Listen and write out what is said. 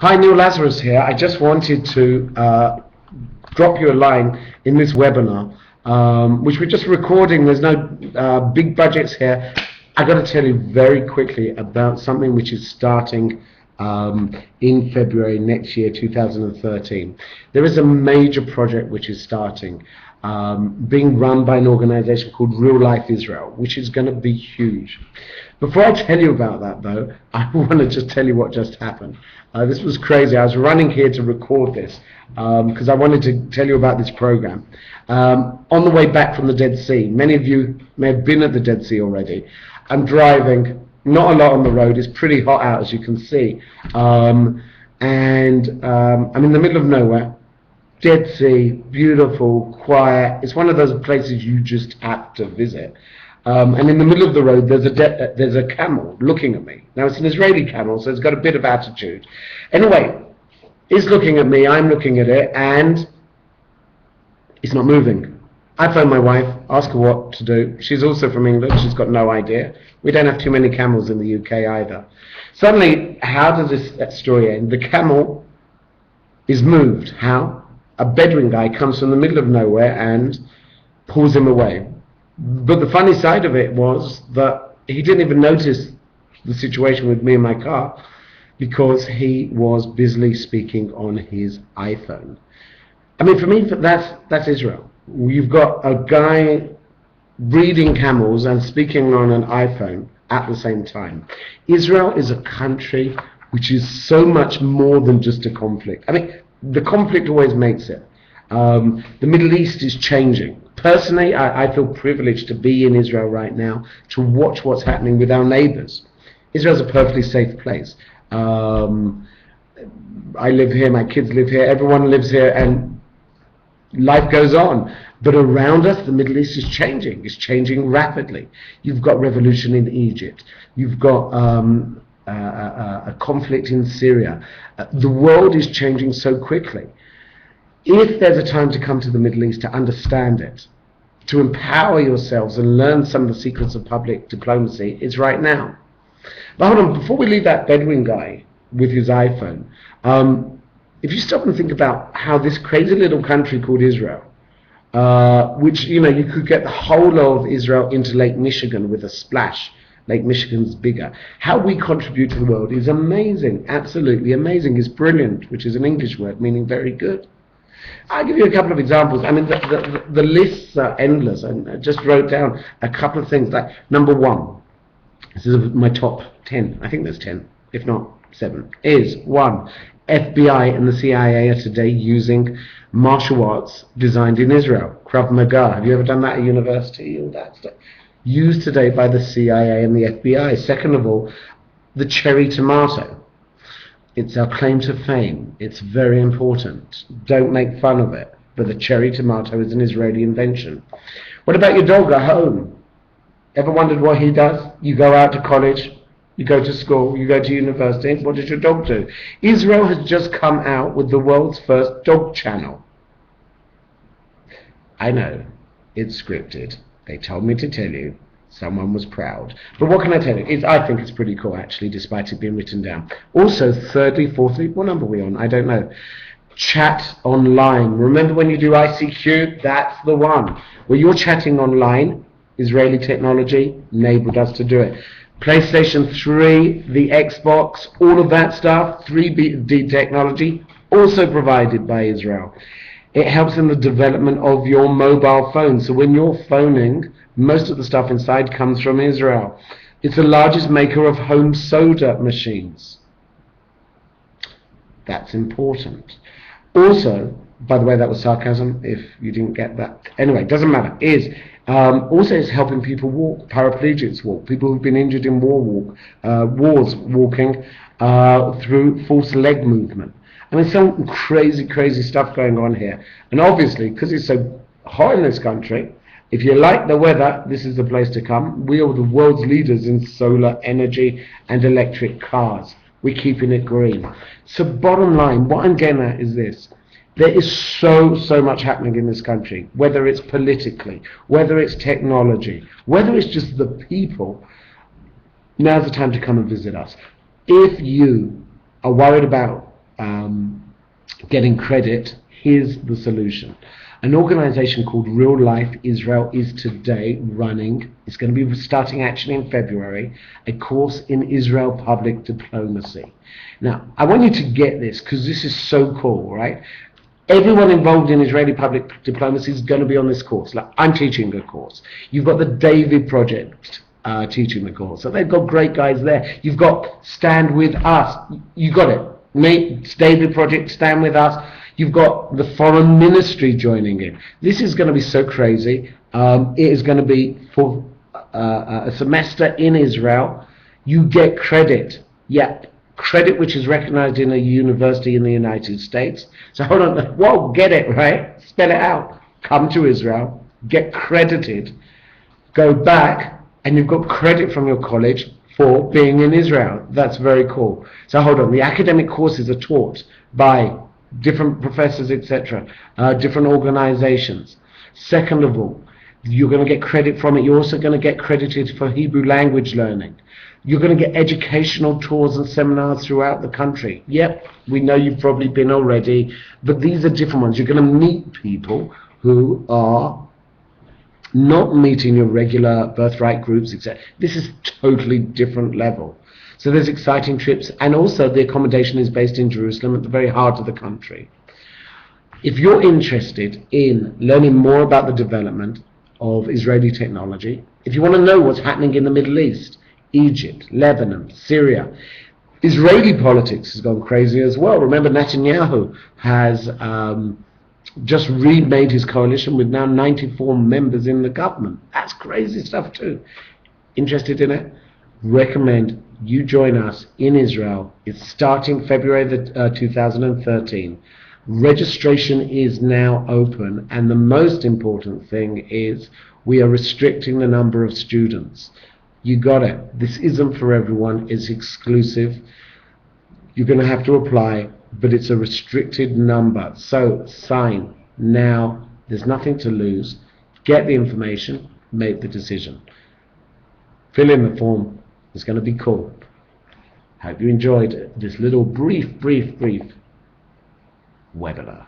Hi, Neil Lazarus here. I just wanted to drop you a line in this webinar, which we're just recording. There's no big budgets here. I've got to tell you very quickly about something which is starting in February next year, 2013. There is a major project which is starting, being run by an organization called Real Life Israel, which is going to be huge. Before I tell you about that, though, I want to just tell you what just happened. This was crazy. I was running here to record this because I wanted to tell you about this program. On the way back from the Dead Sea, many of you may have been at the Dead Sea already. I'm driving, not a lot on the road. It's pretty hot out, as you can see. I'm in the middle of nowhere. Dead Sea, beautiful, quiet. It's one of those places you just have to visit. And in the middle of the road, there's a camel looking at me. Now, it's an Israeli camel, so it's got a bit of attitude. Anyway, it's looking at me, I'm looking at it, and it's not moving. I phone my wife, ask her what to do. She's also from England. She's got no idea. We don't have too many camels in the UK either. Suddenly, how does this story end? The camel is moved. How? A Bedouin guy comes from the middle of nowhere and pulls him away. But the funny side of it was that he didn't even notice the situation with me in my car because he was busily speaking on his iPhone. I mean, for me, that's Israel. You've got a guy breeding camels and speaking on an iPhone at the same time. Israel is a country which is so much more than just a conflict. I mean, the conflict always makes it. The Middle East is changing. Personally, I feel privileged to be in Israel right now, to watch what's happening with our neighbors. Israel's a perfectly safe place. I live here, my kids live here, everyone lives here, and life goes on. But around us, the Middle East is changing. It's changing rapidly. You've got revolution in Egypt. You've got a conflict in Syria. The world is changing so quickly. If there's a time to come to the Middle East to understand it, to empower yourselves and learn some of the secrets of public diplomacy, it's right now. But hold on, before we leave that Bedouin guy with his iPhone, if you stop and think about how this crazy little country called Israel, which, you could get the whole of Israel into Lake Michigan with a splash. Lake Michigan's bigger. How we contribute to the world is amazing, absolutely amazing. It's brilliant, which is an English word meaning very good. I'll give you a couple of examples. I mean, the lists are endless, and I just wrote down a couple of things. Like, number one, this is my top 10, I think there's 10, if not 7, is 1, FBI and the CIA are today using martial arts designed in Israel. Krav Maga. Have you ever done that at university? All that stuff. Used today by the CIA and the FBI. Second of all, the cherry tomato. It's our claim to fame. It's very important. Don't make fun of it. But the cherry tomato is an Israeli invention. What about your dog at home? Ever wondered what he does? You go out to college, you go to school, you go to university. What does your dog do? Israel has just come out with the world's first dog channel. I know, it's scripted. They told me to tell you. Someone was proud. But what can I tell you? I think it's pretty cool, actually, despite it being written down. Also, thirdly, fourthly, what number are we on? I don't know. Chat online. Remember when you do ICQ? That's the one. Where you're chatting online, Israeli technology enabled us to do it. PlayStation 3, the Xbox, all of that stuff, 3D technology, also provided by Israel. It helps in the development of your mobile phone. So when you're phoning, most of the stuff inside comes from Israel. It's the largest maker of home soda machines. That's important. Also, by the way, that was sarcasm, if you didn't get that. Anyway, doesn't matter. Also it's helping people walk, paraplegics walk, people who've been injured in wars walking through false leg movement. I mean, some crazy, crazy stuff going on here. And obviously, because it's so hot in this country, if you like the weather, this is the place to come. We are the world's leaders in solar energy and electric cars. We're keeping it green. So bottom line, what I'm getting at is this. There is so much happening in this country, whether it's politically, whether it's technology, whether it's just the people. Now's the time to come and visit us. If you are worried about getting credit, here's the solution. An organization called Real Life Israel is today running, it's going to be starting actually in February, a course in Israel public diplomacy. Now, I want you to get this because this is so cool, right? Everyone involved in Israeli public diplomacy is going to be on this course. Like, I'm teaching a course. You've got the David Project teaching the course. So they've got great guys there. You've got Stand With Us. You got it. Nate, David Project, Stand With Us. You've got the Foreign Ministry joining in. This is going to be so crazy. It is going to be for a semester in Israel. You get credit. Yeah, credit which is recognized in a university in the United States. So hold on. Whoa, get it, right? Spell it out. Come to Israel, get credited, go back, and you've got credit from your college for being in Israel. That's very cool. So hold on. The academic courses are taught by different professors, etc., different organizations. Second of all, you're going to get credit from it. You're also going to get credited for Hebrew language learning. You're going to get educational tours and seminars throughout the country. Yep, we know you've probably been already, but these are different ones. You're going to meet people who are not meeting your regular birthright groups, etc. This is totally different level. So there's exciting trips, and also the accommodation is based in Jerusalem at the very heart of the country. If you're interested in learning more about the development of Israeli technology, if you want to know what's happening in the Middle East, Egypt, Lebanon, Syria, Israeli politics has gone crazy as well. Remember, Netanyahu has just remade his coalition with now 94 members in the government. That's crazy stuff too. Interested in it? Recommend you join us in Israel. It's starting February 2013. Registration is now open, and the most important thing is we are restricting the number of students. You got it. This isn't for everyone. It's exclusive. You're going to have to apply, but it's a restricted number. So sign now. There's nothing to lose. Get the information. Make the decision. Fill in the form. It's going to be cool. Hope you enjoyed this little brief webinar.